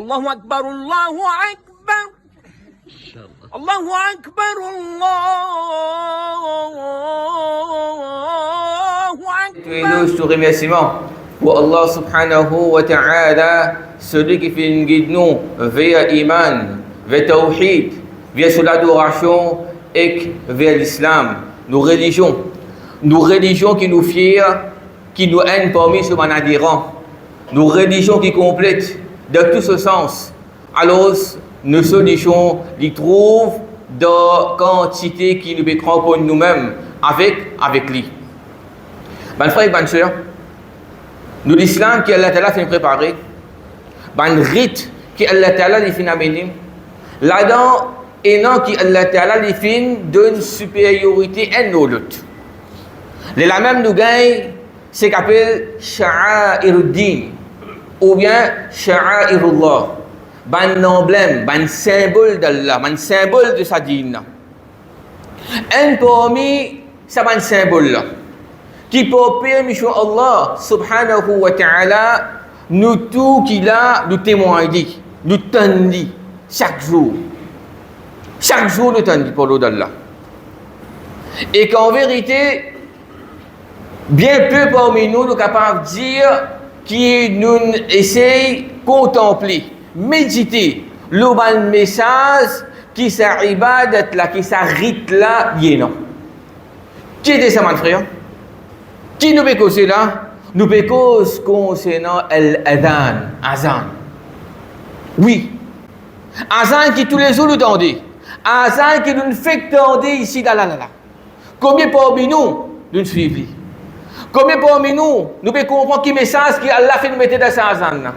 Allahu Akbar, Allahu Akbar. Allahu Akbar, Allahu Akbar. Tu éloges tout remerciement pour Allah subhanahu wa ta'ala, celui qui fait une guide nous vers Iman, vers Tawhid, vers sur l'adoration et vers l'Islam. Nos religions qui nous fièrent, qui nous hainent parmi ceux adhérents. Nos religions qui complètent dans tout ce sens. Alors, nos solutions les trouvent dans quantité qui nous mettront pour nous-mêmes avec lui. Ben frère et ben sœur, nous l'islam qui Allah Ta'ala fait préparer, ben rite qui Allah Ta'ala les fait amener, là-dedans, et non qui Allah Ta'ala les fait d'une supériorité à nos luttes. Les la même nous gagne, c'est qu'appelle Sha'airuddin, ou bien Sha'airullah, ban emblème, ban symbole d'Allah, ban symbole de sa dîne. Un parmi ça ban symbole là, qui peut permettre Allah subhanahu wa ta'ala, nous tout qu'il a, nous témoigner, nous tendre chaque jour. Chaque jour nous tendre pour l'eau d'Allah. Et qu'en vérité, bien peu parmi nous sommes capables de dire qui nous essayons de contempler, méditer le message qui s'ibadat là, qui s'arrête là, bien non. Qui était ça, mon frère? Qui nous peut causer là? Nous peut causer concernant l'adhan, Oui. Azan qui tous les jours nous tendait. Azan qui nous fait tendre ici, là. Combien parmi nous nous suivons? Combien parmi nous pouvons comprendre quel message qu'Allah fait nous mettre dans sa azan?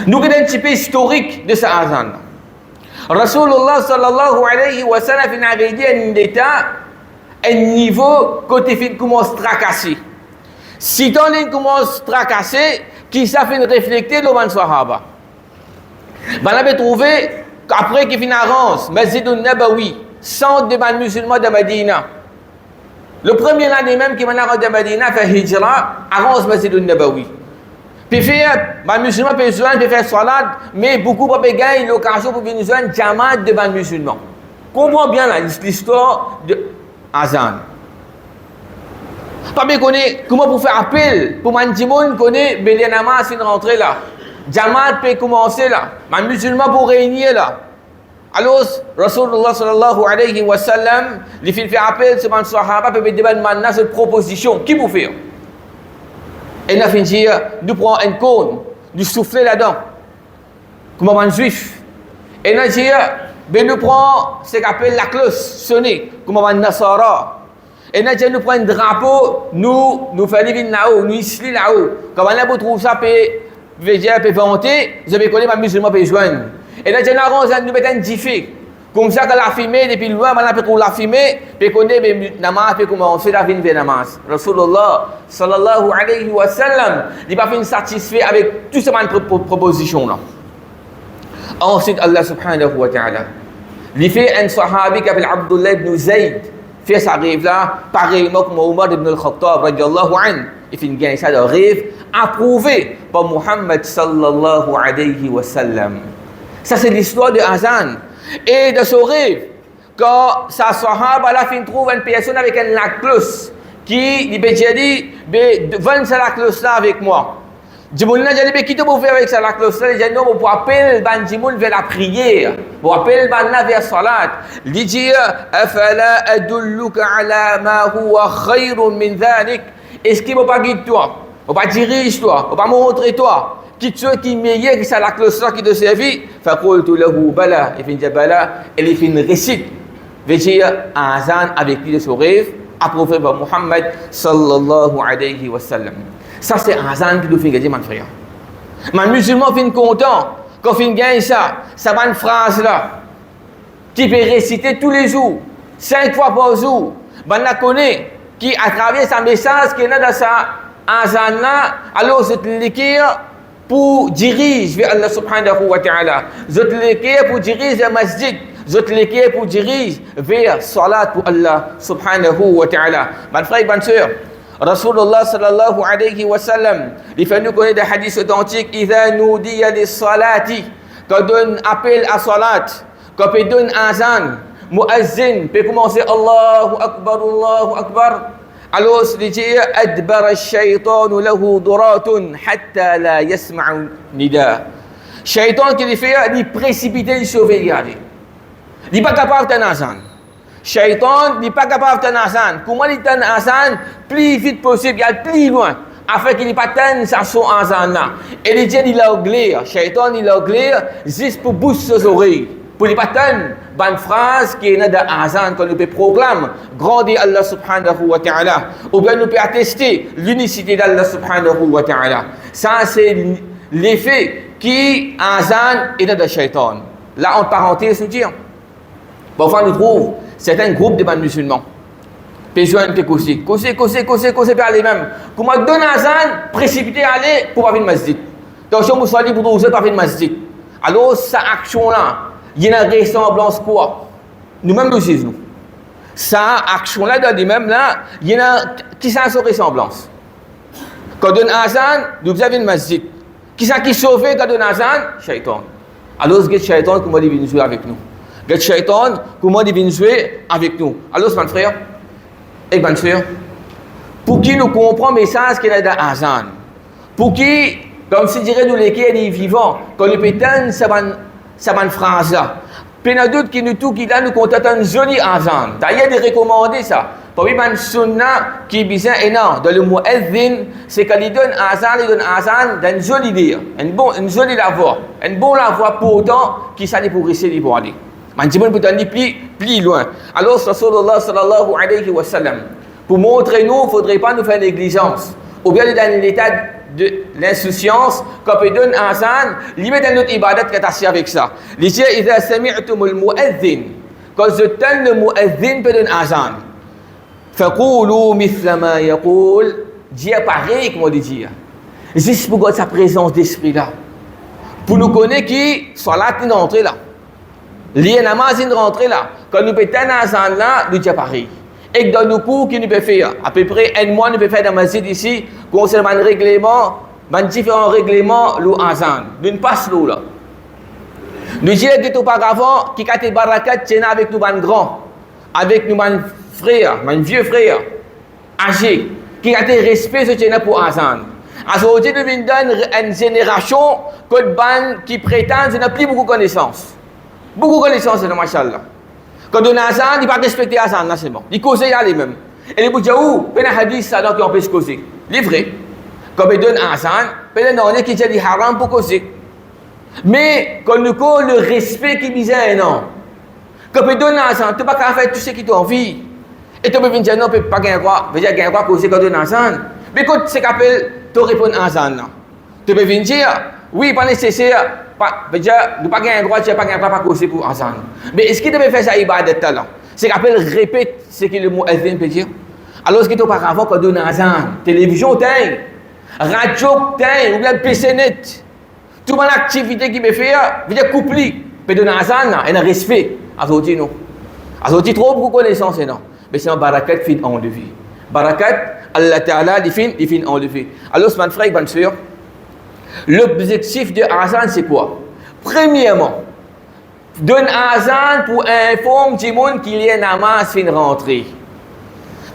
Nous avons un petit peu historique de sa azan. Rasulullah sallallahu alayhi wa sallam a dit un état, un niveau côté fin commence à tracasser. Si ton ligne commence à tracasser, qui ça fait réfléchir le Sahaba? On avait trouvé qu'après qu'il finit arrange, Masjid al-Nabawi, centre des musulmans de Medina. Le premier année même qui m'a de Medina fait hijra, arrange Masjid al-Nabawi. Puis faire, les musulmans peuvent faire salat, mais beaucoup peuvent gagner l'occasion pour venir joindre Jamaat de les musulmans. Comprends bien l'histoire de Azan. Pas bien connaître comment pour faire appel pour Mandimoun connaît Bélianama c'est une rentrée là. Jamaat peut commencer là. Les musulmans pour réunir là. Alors, Rasulullah sallallahu alayhi wa sallam, il fait appel sur les Sahaba pour demander maintenant cette proposition. Qui vous fait? Et nous fin dire, nous prenons un cône, nous souffler là-dedans, comme un juif. Et nous dire, nous prenons ce qu'on appelle la cloche sonnée, comme un Nasara. Et nous dire, nous prenons un drapeau, nous faisons là-haut, nous ici là-haut. Comme on trouve ça, peut vanter, vous avez connu ma musulman peut joindre. Et nous dire, nous mettons un diffé. Comme ça, quand la fumée, depuis loin, on peut trouver la fumée, peut connaître les namaz, peut commencer à venir vers namaz. Rasulullah sallallahu alayhi wa sallam, il n'a pas fait satisfait avec toutes ces propositions-là. Ensuite, Allah subhanahu wa ta'ala, il fait un sahabi qui s'appelle Abdullah ibn Zayd, fait sa rêve là, pareillement comme Omar ibn al-Khattab, radiallahu anhu, il fait une gagne ça de rêve, approuvé par Muhammad sallallahu alayhi wa sallam. Ça, c'est l'histoire de Azan. Et de ce rêve, quand sa sahaba la fin trouve une personne avec un laclos qui lui dit, venez sa laclos là avec moi. Djimoun n'a dit, qui te peut faire avec sa laclos là? Il dit, non, pour appeler ban Djimoun vers la prière, pour appeler ban vers la salat. Il dit, afala adulluka ala ma huwa khayrun min dhalik. Est-ce qu'il ne va pas guider toi? Il ne va pas diriger toi? Il ne va pas montrer toi? Qui tu qui meilleur que ça la cloche qui te servit, faqultu lahu bala, et fin bala, et il fait une récite. Veut dire azan avec lui de son rêve, approuvé par Muhammad sallallahu alayhi wa sallam. Ça c'est azan qui nous fait gagner mon frère. Mais musulman fin content quand fin gagne ça va une phrase là qui peut réciter tous les jours, 5 fois par jour. Ben la connaît qui à travers sa message qui est là dans sa azan là, alors c'est l'écrire pour diriger vers Allah subhanahu wa ta'ala. Je te l'écrire pour diriger vers masjid. Je te l'écrire pour diriger vers salat pour Allah subhanahu wa ta'ala. Mes frères et mes sœurs, Rasulullah sallallahu alayhi wa sallam, il fait nous connaître des hadiths authentiques. Idha nudiya lis salati, quand donne appel à salat, quand on donne azan, muazzin peut commencer Allahu Akbar. Alors il dit adbara ash-shaytanu lahu duratun hatta la yasma'u nida. Shaytan qui fait, il précipite, il sauve, il n'est pas capable de azan. Shaytan n'est pas capable de azan. Comment il donne azan plus vite possible, il y plus loin, afin qu'il n'ait pas de sa son azan là. Et il dit il a clair, Shaytan il a clair juste pour booster ses oreilles, pour ne pas de bonne phrase qui est dans azan qu'on peut proclamer, grandir Allah subhanahu wa ta'ala, ou bien nous peut attester l'unicité d'Allah subhanahu wa ta'ala. Ça c'est l'effet qui azan est dans le Shaytan. Là en parenthèse nous dire, parfois nous trouvons certains groupes de musulmans. Besoin de causer par les mêmes. Comment donner azan, précipiter aller pour pas venir masjid. Donc si on vous dit pour vous pas venir masjid. Alors cette action là, il y a une ressemblance quoi? Nous-mêmes nous disons. Cette action là dans les mêmes là, il y a qui ça sa ressemblance. Quand on donne azan, nous avons une masjid. Qui ça qui sauve quand on donne azan? Shaitan. Alors ce shaitan comment il vient jouer avec nous. Le shaitan, comment il vient jouer avec nous. Alors, mon frère, et bonne soeur, pour qui nous comprenons le message qu'il y a dans Azan, pour qui, comme si dirait nous les qui est vivant, quand nous pétons cette phrase-là, puis il y a d'autres qui nous content un joli Azan. D'ailleurs, il recommandé ça. Parmi les sunnah qui est bien énorme, dans le mot Ezzin, c'est qu'il donne Azan d'un joli dire, une jolie la voix, une bonne la voix pour autant qu'il s'allait pour rester pour aller. Manjiman peut aller plus loin. Alors, Rasulullah sallallahu alayhi wa sallam, pour montrer nous, il ne faudrait pas nous faire négligence. Ou bien dans l'état de l'insouciance, quand on donne un azan, il met dans notre ibadat qui est assis avec ça. Il dit, إذا سمعتم المؤذن, quand je donne le mu'adhin peut donner un azan, فقولوا مثل ما يقول, dis pareil comme on dit. Juste pour sa présence d'esprit là. Pour nous connaître qui, soit là, qui est entré là. Lié namaz in rentrée là, quand nous pétons un azan là, nous disons pareil. Et dans nos cours qui nous peut faire, à peu près un mois nous peut faire dans la masjid ici, concernant un règlement, différents règlements, l'azan. Nous passe l'eau là. Nous disons que tout auparavant, qui a été barakat, c'est avec nous, man grand, avec nous, man frère, man vieux frère, âgé, qui a été respect, c'est pour azan. Aujourd'hui, nous avons une génération qui prétend qu'ils n'ont plus beaucoup de connaissances. Beaucoup de connaissances, machallah. Quand on a azan, il ne pas respecter azan, là c'est bon. Il cause y aller même. Et les boujaou, il y a un hadith ça qui empêche de causer. C'est vrai. Quand on donne azan, il y a un qui dit haram pour causer. Mais quand nous connaissons le respect qui disait non. Quand on donne azan, tu ne peux pas faire tout ce qui t'as envie. Et tu peux venir dire non, tu ne peux pas gagner quoi. Tu peux gagner quoi causer quand on donne azan. Mais quand c'est qu'appelle, tu réponds azan. Tu peux venir dire oui, pas nécessaire. Déjà, nous pas gagner droit, tu n'as pas gagner pas causer pour azan. Mais est-ce qu'il devait faire ça ibadat là? C'est qu'appelle répète ce que le mot azan peut dire. Alors ce qui est auparavant quand on donne azan, télévision t'es, radio t'es, ou bien PC net, toute mon activité qui me fait, veut dire couplé, peut donner azan là, et un respect. Aujourd'hui non. Aujourd'hui trop beaucoup de connaissances non. Mais c'est un barakat fin en vie. Barakat Allah Ta'ala il fin en vie. Alors mon frère, bonne soeur. L'objectif de azan c'est quoi? Premièrement, donne azan pour informer tout le monde qu'il y a namaz fin rentrée.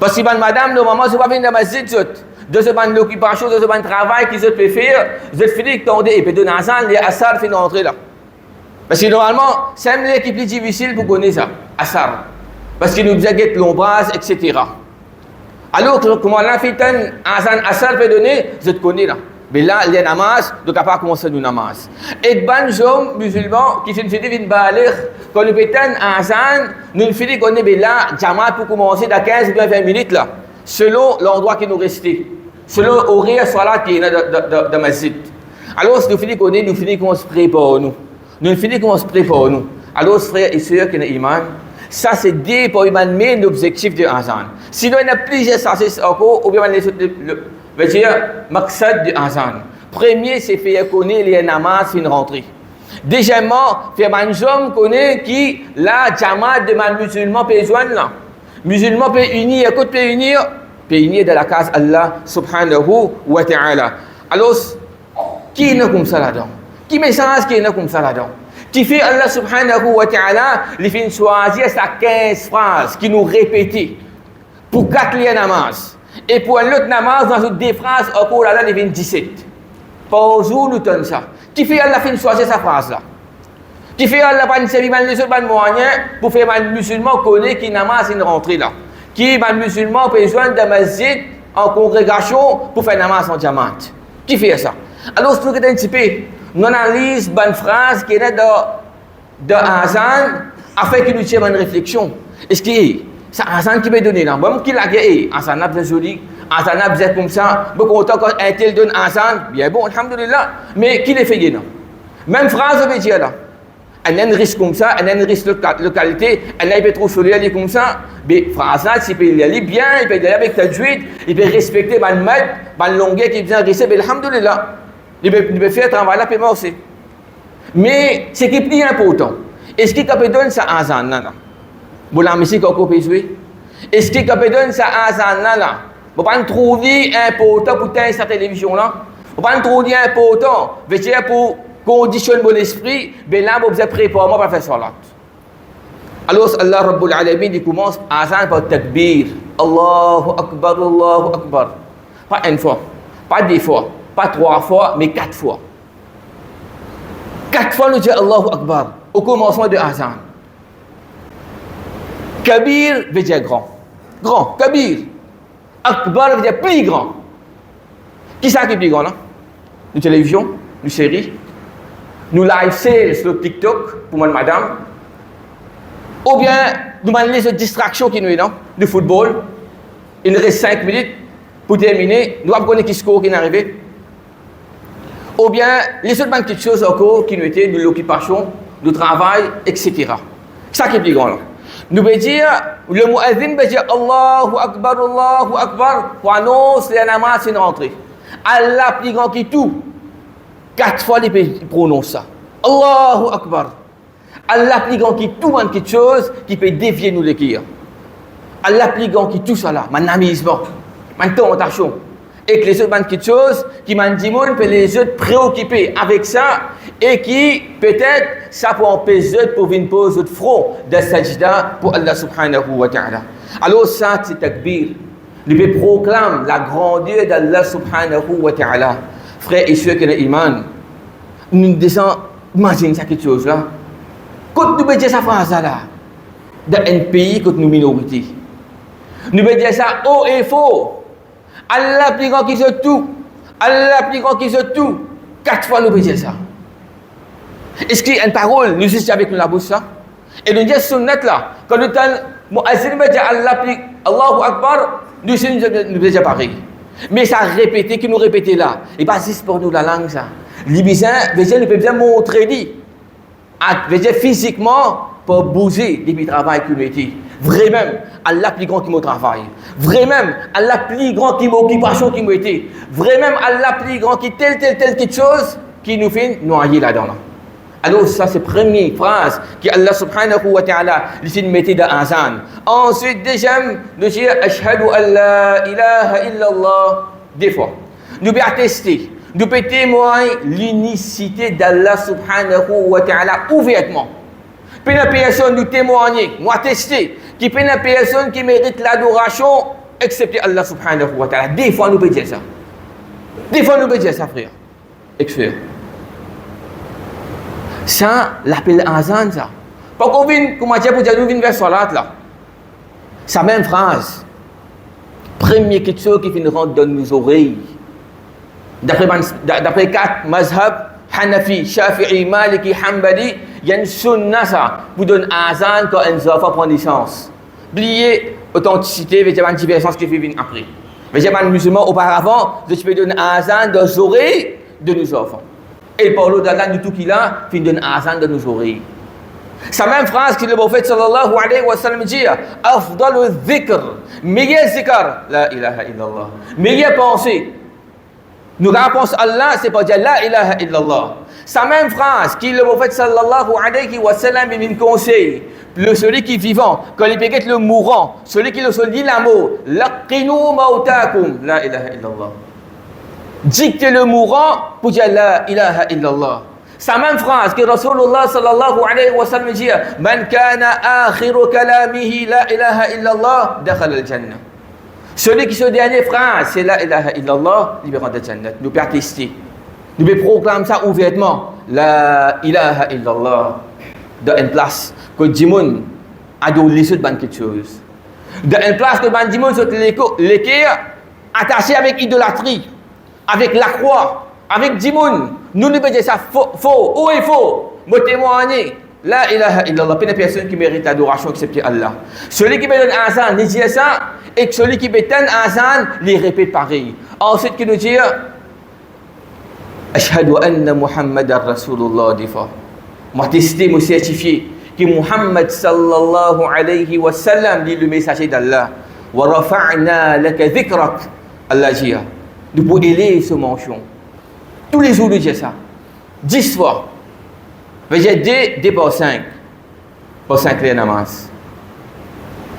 Parce que madame, normalement, je ne vais pas venir dans la masjid, de ce ban l'occupation, de ce ban travail qu'ils peuvent faire, je finis que et puis donne azan, les asar fin rentrée là. Parce que normalement, c'est un qui est plus difficile pour connaître ça, asar. Parce qu'il nous dit l'ombrage, etc. Alors, comment on a fait un azan asar peut donner, je te connais là. Mais là, les namaz, donc à part commencer nous namaz. Et ban hommes musulmans qui sont finis d'une balir, quand nous pétons un azan, nous finis qu'on est là, jamaat pour commencer dans 15 ou 20 minutes là, selon l'endroit qui nous restait, selon l'horaire salat qui est dans la masjid. Alors, si nous finissons qu'on est, nous finissons qu'on se prépare nous. Nous finissons qu'on se prépare nous. Alors, frères et sœurs qui ont iman, ça c'est dit pour iman, mais l'objectif de azan. Sinon, il y a plusieurs sens encore, ou bien on veut dire, maqsad de azan. Premier, c'est faire connaître les namaz fin rentrée. Deuxièmement, faire manjom connaître qui la jamaat de man musulman peut joindre là. Musulman peut unir, écoute peut unir, Payer de la case Allah subhanahu wa ta'ala. Alors, qui est comme ça là-dedans? Qui message qui est comme ça là-dedans? Qui fait Allah subhanahu wa ta'ala, il fait choisir sa 15 phrases qui nous répétent pour 4 liens namaz. Et pour un autre namaz, dans des phrases, encore là, il fait 17. Par jour, nous tenons ça. Qui fait Allah fait choisir sa phrase là? Qui fait Allah pas une série les autres moyens pour faire un musulman connaît qui namaz une rentrée là. Qui un musulman peut joindre de masjid en congrégation pour faire namaz en diamant. Qui fait ça? Alors, si nous regardons un petit peu, nous analysons une phrase qui est de Azan afin que nous tirions une réflexion. Est-ce que c'est Azan qui peut donner là? Moi, qui l'a gagné? Azan a besoin joli, Azan a besoin comme ça. Beaucoup autant quand un tel donne Azan, bien bon, alhamdulillah. Mais qui l'a fait là? Même phrase, on veut dire là. Elle a un risque comme ça, elle a un risque de localité, elle a un peu trop soleil comme ça. Mais phrase là, s'il peut y aller bien, il peut y aller avec ta juite, il peut respecter ma mètre, ma longueur qui vient rester, mais alhamdulillah. Il peut faire travail là, puis aussi. Mais ce qui est plus important, est-ce qu'il peut donner ça à Azan là? Vous l'avez ici qu'on peut jouer? Est-ce qu'il peut donner ça à Azan là? Vous ne pouvez pas trouver important pour tenir cette télévision là? Vous ne pouvez pas trouver important, pour conditionner mon esprit, mais là, vous êtes prêt pour moi pour faire salat. Alors, Allah Rabbul Alamin, il commence à Azan par takbir. Allahu Akbar, Allahu Akbar. Pas une fois, pas 2 fois, pas 3 fois, mais 4 fois. 4 fois, nous disons Allahu Akbar au commencement de Azan. Kabir veut dire grand. Grand, Kabir. Akbar veut dire plus grand. Qui c'est qui est plus grand là? Nous télévision, nous séries, nous live sales sur TikTok pour moi madame. Ou bien nous avons les distractions qui nous est là, du football. Il nous reste 5 minutes pour terminer. Nous avons connaître qui score qui est arrivé. Ou bien les autres petites choses encore qui nous étaient de l'occupation, du travail, etc. Ça qui est plus grand là. Nous veut dire, le muazzin veut dire Allahu Akbar pour annoncer la namaz c'est une rentrée. Allah plus grand qui tout. 4 fois il prononce ça. Allahu Akbar. Allah plus grand qui tout man quelque chose qui peut dévier nous l'équire. Allah plus grand qui tout ça là, man amusement, man tentation. Et que les autres quelque chose qui m'ont dit peut les autres préoccupés avec ça et qui peut-être ça peut empêcher pour une pause de front de sajda pour Allah subhanahu wa ta'ala. Alors ça c'est takbir. Il proclame la grandeur d'Allah subhanahu wa ta'ala. Frères et sœurs qui ont l'iman, nous descendons, imagine ça quelque chose là. Quand nous veut dire cette phrase là, dans un pays que nous minorité, nous veut dire ça haut et faux. Allah plus grand qui se tout. Allah plus grand qui se tout. 4 fois nous veut dire ça. Est-ce qu'il y a une parole, nous juste avec la bouche ça? Et nous disons sunnat là, quand nous disons, muazzin veut dire Allah plus, Allahu Akbar, nous veut dire pareil. Mais ça répété, qui nous répétait là. Et pas juste pour nous la langue ça. L'ibizin, veut dire, nous peut bien montrer dit. Veut dire physiquement, pour bouger depuis le travail que nous étions. Vraiment, Allah plus grand qui me travaille. Vraiment, Allah plus grand qui m'occupation qui m'a été. Vraiment, Allah plus grand qui telle quelque chose qui nous fait noyer là-dedans. Alors ça c'est la première phrase que Allah subhanahu wa ta'ala lui mettait dans Azan. Ensuite, deuxième, nous disons Ashhadu an la ilaha illallah. 2 fois. Nous pouvons attester, nous pouvons témoigner l'unicité d'Allah subhanahu wa ta'ala ouvertement. Puis la personne nous témoigner, nous attester, qui peut la personne qui mérite l'adoration, excepté Allah subhanahu wa ta'ala. 2 fois nous pouvons dire ça. 2 fois nous pouvons dire ça, frère. Frère. Ça, l'appel Azan, ça. Pas qu'on vienne, comment dire, pour dire, nous venons vers Salat, là. Sa même phrase. Première quelque chose qui vient rentrer dans nos oreilles. D'après 4 mazhab, Hanafi, Shafi'i, Maliki, Hanbali, il y a une sunna, ça, pour donner Azan quand un enfant prend naissance. Oubliez authenticité, il y a une divergence qui vient après. Mais il y a un musulman auparavant, je peux donner Azan dans les oreilles de nos enfants. Et par l'au-delà de tout qu'il a, il donne Azan dans nos oreilles. Sa même phrase que le prophète sallallahu alayhi wa sallam dit, Afdalu dhikr, meilleur zikr, la ilaha illallah, meilleure pensée. Nous réponse à Allah, c'est pas dire la ilaha illallah. Sa même phrase, qui le prophète sallallahu alayhi wa sallam il conseille, celui qui est vivant, quand il peut être le mourant, celui qui le dit l'amour, laqinu mautakum, la ilaha illallah. Dictez le mourant pour dire la ilaha illallah. Sa même phrase que Rasulullah sallallahu alayhi wa sallam dit, man kana akhiru kalamihi la ilaha illallah, dakhala al-jannah. Celui qui se dernière phrase, c'est la ilaha illallah, il va rentrer dans le Jannat. Nous pouvons tester. Nous pouvons proclamer ça ouvertement. La ilaha illallah. Dans une place que Dimoun a dû laisser de quelque chose. Dans une place que Dimoun sont l'équerre attaché avec idolâtrie, avec la croix, avec Dimoun. Nous ne pouvons dire ça faux. Où est faux? Me témoigner. La ilaha illallah. Pas de personne qui mérite l'adoration excepté Allah. Celui qui me donne un azan, il dit ça. Et que celui qui me donne un azan, il répète pareil. Ensuite, qui nous dit Ashhadu anna Muhammadan Rasulullah des fois. Moi, testé, moi, certifié que Muhammad sallallahu alayhi wa sallam dit le messager d'Allah. Wa rafa'na laka dhikrak. Allah dit nous pouvons élever ce mention. Tous les jours, nous disons ça. 10 fois. J'ai 2 par 5. Par 5 les namaz.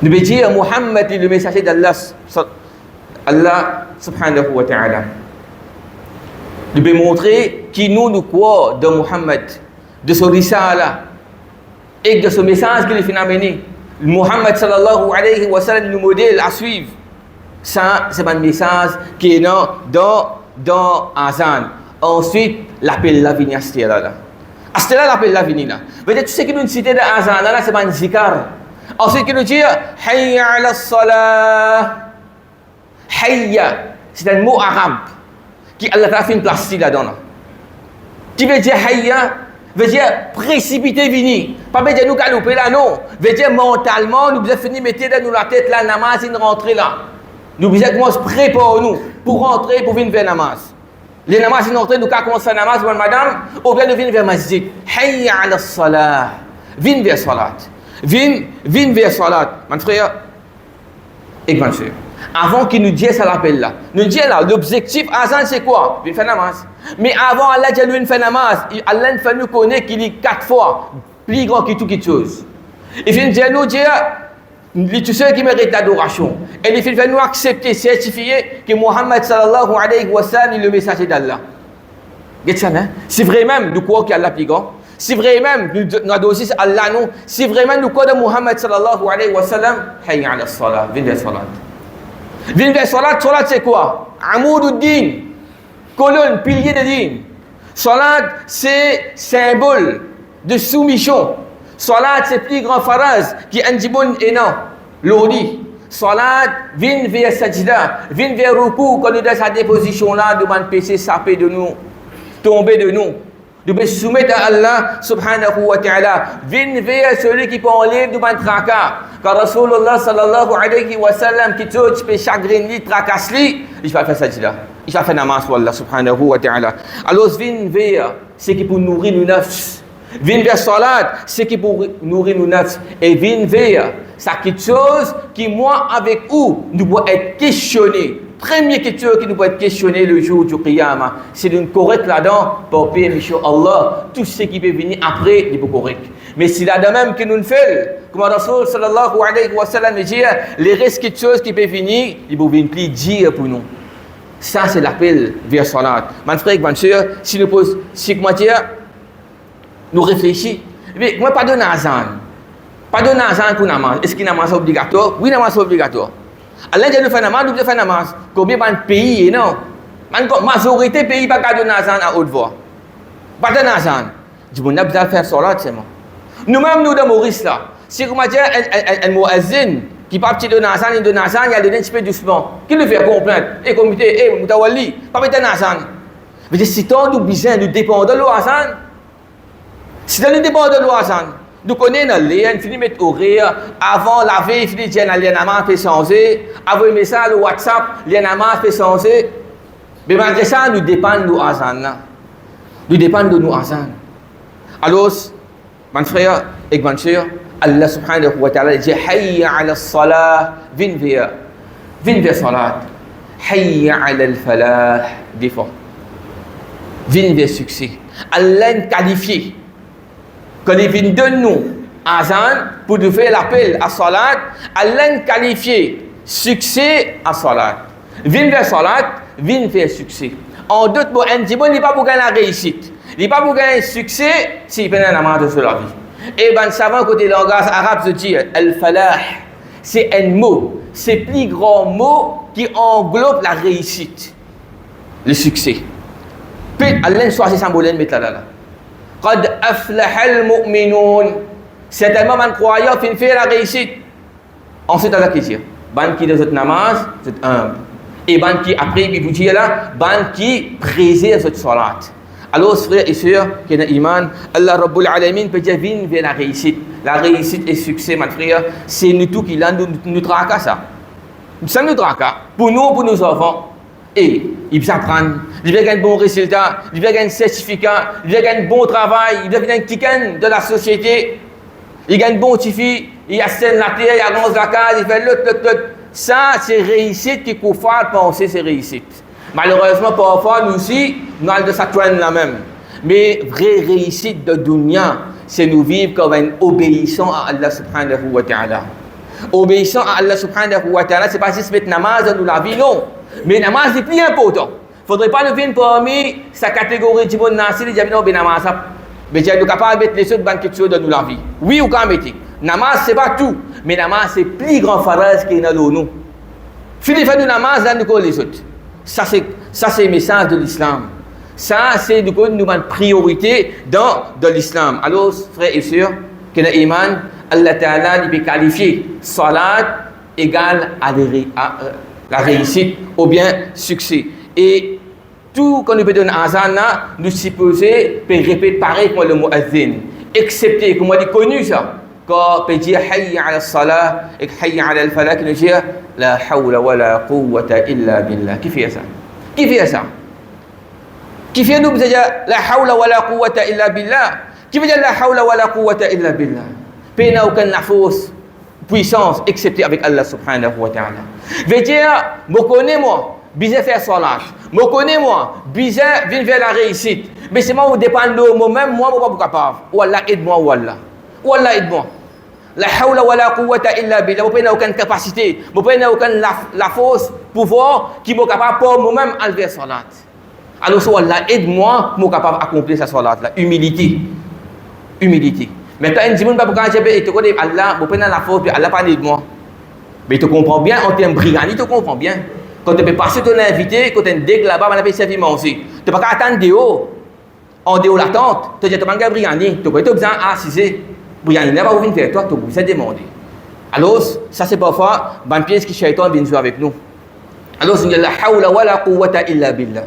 Nous pouvons dire Muhammad est le messager d'Allah. Allah subhanahu wa ta'ala. Nous pouvons montrer qui nous croit de Muhammad, de son risala et de ce message qu'il fait amener. Muhammad sallallahu alayhi wa sallam nous modèle à suivre. Ça, c'est un message qui est dans Azan. Ensuite, l'appel la vigne là. Astela l'appel la vigne là. Veut-dire, tu sais que nous cité de Azan là, c'est pas un zikar. Ensuite, qu'il nous dit Hayya ala salah. Hayya, c'est un mot arabe qui Allah a fait une place là-dedans. Qui veut dire Hayya, veut dire précipiter vini. Pas veut dire nous galoper là, non. Veut dire mentalement, nous devons finir mettre dans la tête la namaz et rentrer là. Nous devons commencer préparer nous pour rentrer, pour venir vers la namaz. Les namaz, ils rentrent, nous commençons la namaz, madame, ou bien nous venons vers masjid. Hayya ala salah. Viens vers salat. Viens vers salat. Mon frère, et bien sûr. Avant qu'il nous dise ça l'appel là. Nous dit là, l'objectif Azan c'est quoi? Viens faire namaz. Mais avant Allah dit nous faire namaz, Allah nous fait nous connaître qu'il est 4 fois plus grand que toute chose. Il vient dire nous dire tous ceux qui méritent l'adoration. Et il fait nous accepter, certifier que Muhammad sallallahu alayhi wa sallam est le messager d'Allah. C'est vrai même nous croyons qu'Allah est plus grand. C'est vrai même nous adorons Allah non. C'est vrai même nous croyons de Muhammad sallallahu alayhi wa sallam. Hayya ala salat, viens vers salat. Viens vers salat, salat c'est quoi? Amoududdin, colonne, pilier de din. Salat c'est symbole de soumission. Salat c'est plus grand phrase qui anjibun et non. L'audi. Salat, viens vers sajda, viens vers ruku, quand nous dans sa déposition là, demande péché saper de nous, tomber de nous. Nous devons soumettre à Allah subhanahu wa ta'ala. Viens vers celui qui peut enlever du ban tracas. Car Rasulullah sallallahu alayhi wa sallam qui te peut chagrin tracasse il va faire sajda. Il va faire namaz pour Allah subhanahu wa ta'ala. Alors viens vers ce qui peut nourrir nos nafs. Viens vers salat, ce qui peut nourrir nos nafs. Et viens vers ça quelque chose qui moi avec vous nous doit être questionné. Première question qui nous peut être questionné le jour du Qiyamah, c'est d'une correcte là-dedans pour payer Allah. Tout ce qui peut venir après, il peut correct. Mais c'est là-dedans même que nous le faisons. Comme Rasul sallallahu alayhi wa sallam dit, les restes quelque chose qui peut venir, il peut venir plus dire pour nous. Ça, c'est l'appel vers salat. Mon frère, mon soeur, si nous posons, si comment dire, nous réfléchissons. Mais moi, pas de nazan. Pas de nazan pour namaz. Est-ce que namaz est obligatoire? Oui, namaz est obligatoire. Allah dit de faire namaz, nous devons faire namaz. Combien de pays, non? La majorité des pays pas de nazan à haute voix. Pas de nazan. Du bon, on a besoin de faire salat, c'est moi. Nous-mêmes, nous de Maurice là. Si vous m'avez dit un muazzin qui pas petit de nazan, il y a des un petit peu doucement. Qui le fait comprendre? Et comité, moutawali, pas de nazan. Mais si tant nous besoin, nous dépendons de l'oazan. Si nous dépendons de l'oazan, nous connaissons les liens, finit mettre horaire, avant la veille, finit dire les namaz fait changer, avant le message, le WhatsApp, les namaz fait changer. Mais malgré ça, nous dépendons de l'oazan. Nous dépendons de l'oazan. Alors, mon frère et ma soeur, Allah subhanahu wa ta'ala dit Hayya ala salah, viens vers salat. Hayya ala al falah, des fois. vient vers succès. Allah qualifié. Quand il vient de nous, azan, pour nous faire l'appel à salat, Allah qualifié succès à salat. Vient vers salat, vient vers succès. En d'autres mots, un petit bon, il n'est pas pour gagner la réussite. Il n'est pas pour gagner le succès s'il fait un amant sur la vie. Et ben, savant côté langage arabe se dit al-falah. C'est un mot, c'est le plus grand mot qui englobe la réussite, le succès. Puis Allah choisit sa symbole mettre là. Qad aflaha al-mu'minun. C'est tellement man croyant qui fait la réussite. Ensuite Allah qui dit, ban qui dans cette namaz, c'est humble. Et ban qui après il vous dit là, ban qui préserve cette salat. Alors, frères et sœurs, qui ont iman, Allah Rabbul Alamin peut dire viens vers la réussite. La réussite et succès, mon frère, c'est nous tous qui nous traquons ça. Ça nous traque. Pour nous, pour nos enfants. Et ils apprennent, ils veulent gagner un bon résultat, ils veulent gagner un certificat, ils veulent gagner un bon travail, ils veulent gagner un ticket de la société. Ils gagnent un bon tifi, ils assènent la terre, ils avancent la case, ils font l'autre. Ça, c'est réussite qui faut faire penser, c'est réussite. Malheureusement, parfois, nous aussi, nous avons de ça la même. Mais vraie réussite de dunya, c'est nous vivre comme un obéissant à Allah subhanahu wa ta'ala. Obéissant à Allah subhanahu wa ta'ala, c'est pas juste mettre namaz dans la vie, non. Mais namaz, c'est plus important. Il ne faudrait pas nous venir parmi sa catégorie de monde nassi, les gens qui namaz. Mais nous sommes capables de mettre les autres dans quelque chose dans la vie. Oui ou quand mettre. Namaz, c'est pas tout. Mais namaz, c'est plus grand phares qui est dans nous. Philippe fait du namaz dans les autres. Ça c'est le message de l'islam. Ça c'est du coup une priorité dans l'islam. Alors frères et sœurs, que le iman, Allah Ta'ala il peut qualifier salat égale à la réussite ou bien succès. Et tout quand nous peut donner azan là, nous supposons peut répéter pareil comme le muazzin, excepté comme on dit connu ça. Quand on peut dire hayya ala salah et hayya ala al-falah, qui nous dit la hawla wa la quwwata illa billah. Qui fait ça? Qui fait ça? Qui fait nous dire la hawla wa la quwwata illa billah? Qui veut dire la hawla wa la quwwata illa billah? Puis n'a aucune force, puissance, excepté avec Allah subhanahu wa ta'ala. Veut dire, me connais moi, bizarre faire salat. Me connais moi, bizarre vient vers la réussite. Mais c'est moi où dépend de moi-même, moi, je ne suis pas capable. Wallah, aide-moi, Wallah. Wallah, aide-moi. La hawla wa la quwwata illa billah. Je n'ai aucune capacité, je n'ai aucune la force, pouvoir qui est capable pour moi-même enlever salat. Alors, Wallah, aide-moi, je suis capable d'accomplir sa salat. Humilité. Humilité. Mais quand un dit, pas pourquoi j'ai été connais Allah, je n'ai la force, Allah pas aide-moi. Mais tu comprends bien, en termes brillants, tu comprends bien. Quand tu peux passer ton invité, quand tu es dès que là-bas, on a fait servir aussi. Tu ne peux pas attendre dehors. En dehors l'attente, tu dis, tu as besoin tu peux besoin d'assister. Briani n'est pas venu faire toi, tu as besoin de demander. Alors, ça c'est parfois une pièce qui shaitan vient jouer avec nous. Alors, c'est la hawla wa la quwwata illa billah.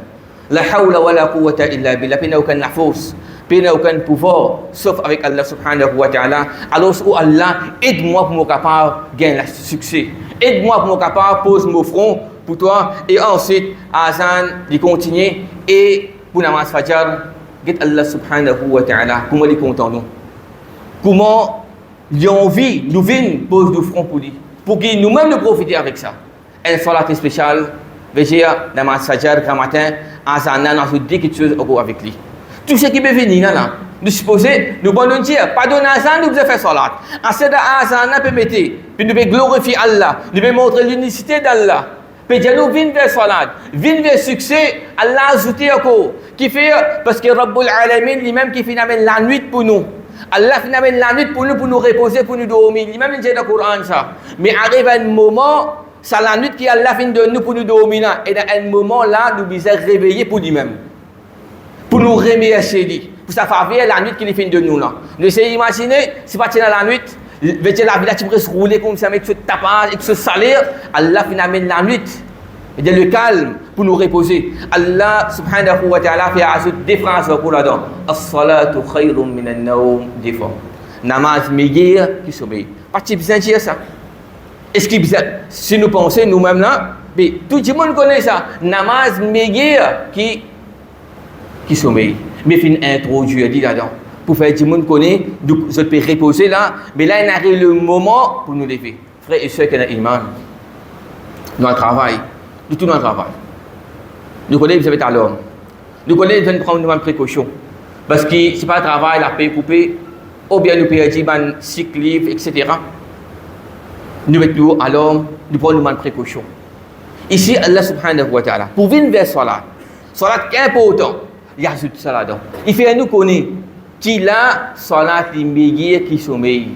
La hawla wa la quwwata illa billah. Puis il n'y a aucune force, puis il n'y a aucun pouvoir, sauf avec Allah subhanahu wa ta'ala. Alors, oh Allah, aide-moi pour me capable de gagner le succès. Aide-moi pour me capable de poser mon front pour toi. Et ensuite, Azan, il continue. Et pour Namaz Fajr, get Allah subhanahu wa ta'ala, comment il est content nous. Comment il a envie, nous venons poser le front pour lui. Pour qu'il nous-mêmes nous profiter avec ça. Un salat spécial, veillez Namaz Fajr, grand matin, Azan, nous dit quelque chose avec lui. Tout ce qui peut venir là, nous supposer, nous pouvons dire, pas donner Azan, nous devons faire salat. En ce Azan, nous peut mettre, puis nous devons glorifier Allah, nous devons montrer l'unicité d'Allah. Puis Dieu nous vient vers salat, vient vers succès, Allah a ajouté encore, qui fait, parce que Rabbul Alamin, lui-même qui fait la nuit pour nous. Allah fait la nuit pour nous reposer, pour nous dormir. Lui-même il dit dans le Coran ça. Mais arrive un moment, c'est la nuit qui Allah fait de nous pour nous dormir. Et dans un moment là, nous devons réveiller pour lui-même. Pour nous remercier lui. Pour sa faveur, la nuit qu'il fait de nous là. Nous essayons d'imaginer, si pas dans la nuit, la vie tu peux se rouler comme ça avec ce tapage, avec ce salaire. Allah fait la nuit. Et de le calme pour nous reposer. Allah subhanahu wa ta'ala fait ajouter des phrases pour là-dedans. As-salatu khayrun min an-nawm, des fois. Namaz meilleur qui sommeil. Pas de besoin de dire ça. Est-ce qu'il si nous pensons nous-mêmes là, mais tout le monde connaît ça. Namaz meilleur qui sommeil. Mais fin introduire dit là-dedans. Pour faire tout le monde connaît, je peux reposer là, mais là il arrive le moment pour nous lever. Frères et sœurs qui ont iman, dans le travail. Du tout dans le travail. Nous connaissons, vous savez, à l'homme. Nous connaissons de prendre une précaution. Parce que ce n'est pas le travail, la paix coupée, ou bien nous perdons un cycle livre, etc. Nous mettons à l'homme, nous prenons une précaution. Ici, Allah subhanahu wa ta'ala, pour venir vers salat qui est important, il ajoute ça là-dedans. Il fait nous connaître qu'il a salat qui meilleur qui sommeil.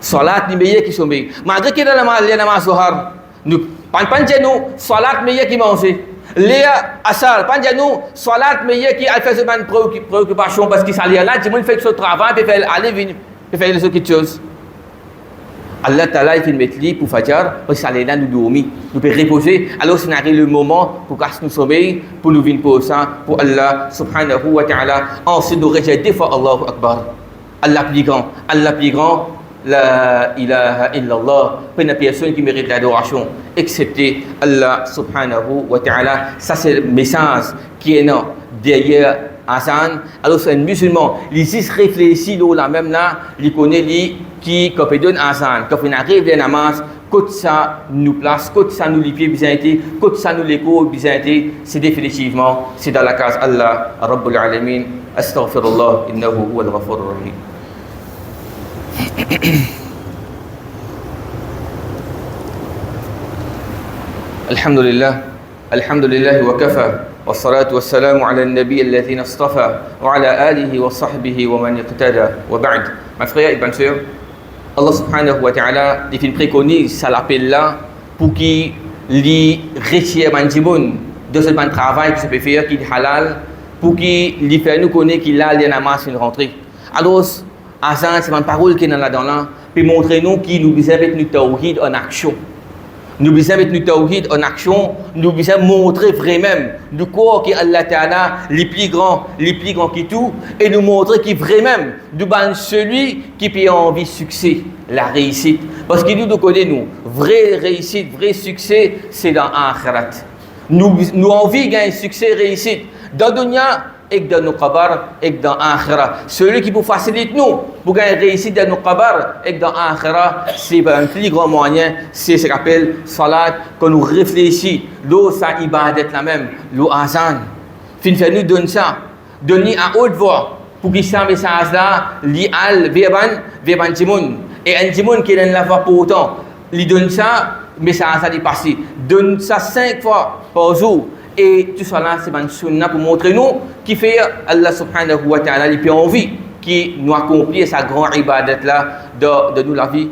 Salat qui meilleur qui sommeil. Malgré qu'il y a la namaz zohar, nous, pas nous, salat meilleur qui manger. Les asar, pas nous, salat meilleur qui a fait une préoccupation parce qu'il s'allie là, tout le monde fait son travail, puis fait aller venir, puis faire les autres choses. Allah Ta'ala il fait mettre lit pour Fajr, parce qu'il là nous dormir, nous pouvons reposer. Alors c'est arrivé le moment pour casser nos sommeil, pour nous venir pour ça, pour Allah Subhanahu wa Ta'ala. Ensuite nous rejeter des fois Allahu Akbar. Allah plus grand, la ilaha illallah. Pas une personne qui mérite l'adoration, excepté Allah Subhanahu wa Ta'ala. Ça c'est le message qui est là, derrière Azan. Alors c'est un musulman, il juste réfléchit là même là, il connaît lui qui quand il donne Azan, quand il arrive à la namaz, quand ça nous place, quand ça nous les pieds bisantés, quand ça nous les coups bisantés, c'est définitivement c'est dans la case Allah Rabbul Alamin. Astaghfirullah innahu huwal ghafurur rahim. Alhamdulillah wa kafa. والصلاة والسلام على النبي الذين اصطفى وعلى آله وصحبه ومن اقتدى وبعد. Mes frères et bonnes sœurs, Allah subhanahu wa ta'ala il préconise ça l'appel là pour qu'il retire mandimoun de ce travail qui se peut faire qui est halal pour qu'il fait nous connaître qu'il a les namas une rentrée. Alors Azan c'est une parole qui est là-dedans là pour montrer nous qui nous besoin mettre nous tawhid en action. Nous besoin mettre nous tawhid en action, nous besoin montrer vraiment du corps qui Allah Ta'ala les plus grands qui tout et nous montrer qui vraiment du ban celui qui peut envie succès, la réussite parce qu'il nous connaît nous vraie réussite, vrai succès c'est dans akhirat. Nous envie gagner succès réussite dans dunya et dans nos qabar et dans akhira. Celui qui peut faciliter nous pour gagner réussite dans nos qabar et dans akhira, c'est un plus grand moyen, c'est ce qu'on appelle salat, quand nous réfléchissons, l'eau ça ibadat la même, l'eau azan. Fin fait nous donne ça, donner à haute voix pour qu'il ça message là, li al verban timoun et un timoun qui est la voix pour autant, lui donne ça, message ça dépassé, donne ça 5 fois par jour. Et tout cela c'est une sunna pour montrer nous qui fait Allah subhanahu wa ta'ala il peut envie qui nous accomplit sa grande ibadat là de nous la vie